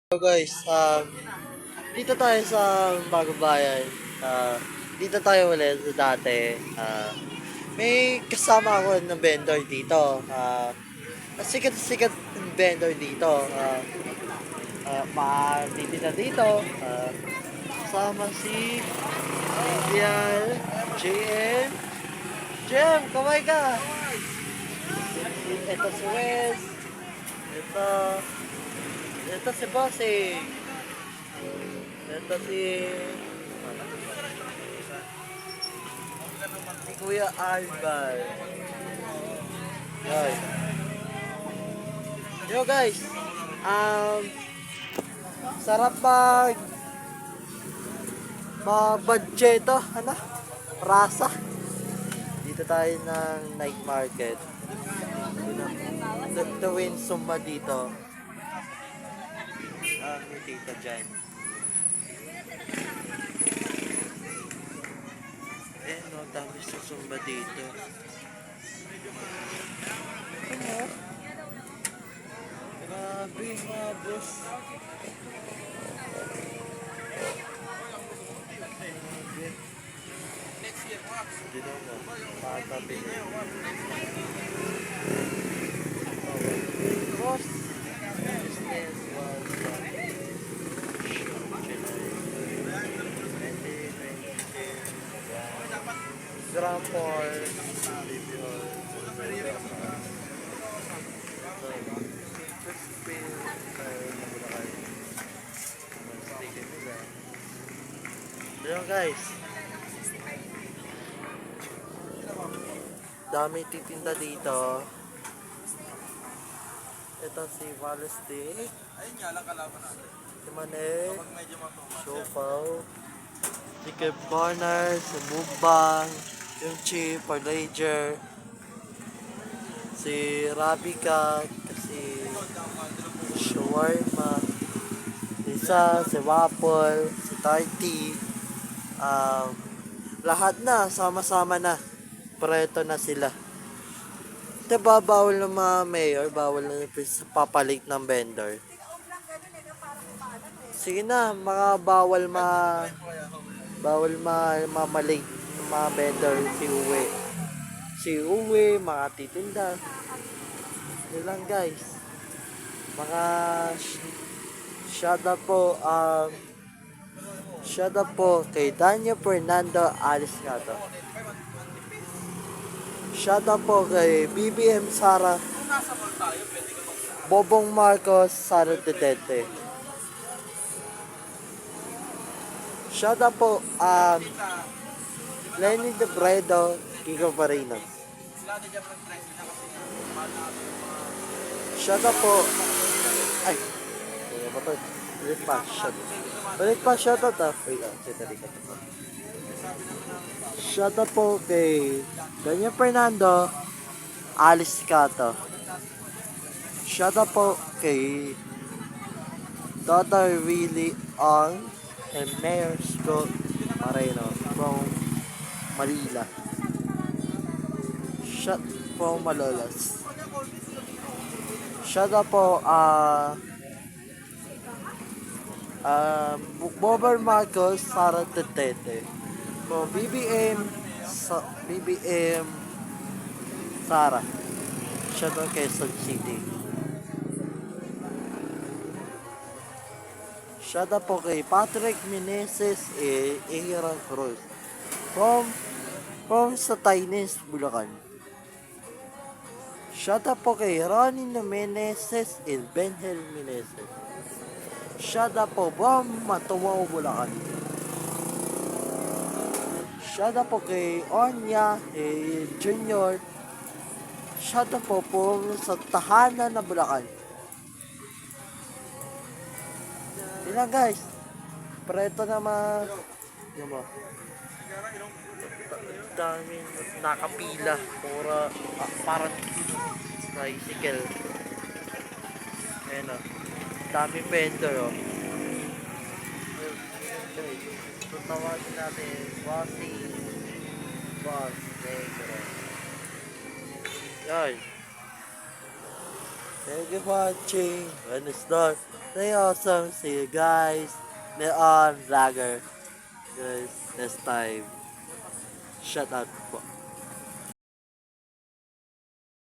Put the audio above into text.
So guys, dito tayo sa Bagong Bayan. Dito tayo ulit sa dati. May kasama ako ng vendor dito. Sikat-sikat vendor dito. Titinda dito. Kasama si Indian, JM. JM, kamay ka! Ito si Wes. Ito, ito si Bossing. Ito si Kuya Alvar. Yun. Yo guys, sarap mag-budgeto, rasa. Dito tayo ng night market. Tuwin summa dito. May tita dyan. No, dami sa sumba dito. Ano? Grabe mga boss. Dito mo, patabi. Boss, business was Grampor, Ayan guys, dami titinda dito. Ito si Valestic, si Mane, Siopaw, si Kev Corner, si Mukbang, yung Chief, Parlager, si Rabika, si Shawarma, si Waffle, si Tarty, lahat na, sama-sama na. Preto na sila. Diba, bawal ng mga mayor, bawal na papalit ng vendor. Sige na, bawal mamalig ng mga vendor si Uwe, mga titinda. Yun lang guys. Mga shout out po kay Daniel Fernando Aliscato. Shout out po kay BBM Sara, Bobong Marcos, Sara Duterte. Shout out po Lenny De Bredo, Kiko Parinos. Shout out po Balik pa, shout out Wait lang, shout out po kay Daniel Fernando Aliscato. Shout out po kay Dr. Willie Ong and Mayor Scott Moreno from Manila. Shout from Malolos. Shout out po Bober Marcos, Sara Tetete. So, BBM Sara. Shout out Quezon City. Shout out po kay Patrick Meneses Ihiran Cruz from sa Taines, Bulacan. Shout out po kay Ronnie Meneses and Benhel Meneses. Shout out po from Matuwao, Bulacan. Shout out po kay Onya Junior. Shout out po sa tahanan na Bulacan. Yun lang guys. Preto naman. Yun mo. Daming nakapila. Parang tricycle. Ayan o. Daming vendor o. Tutawagin natin. Boss Negro. Yan. Thank you for watching. When it's dark, Stay awesome. See you guys. Neon Vlogger. Guys, next time. Shout out po.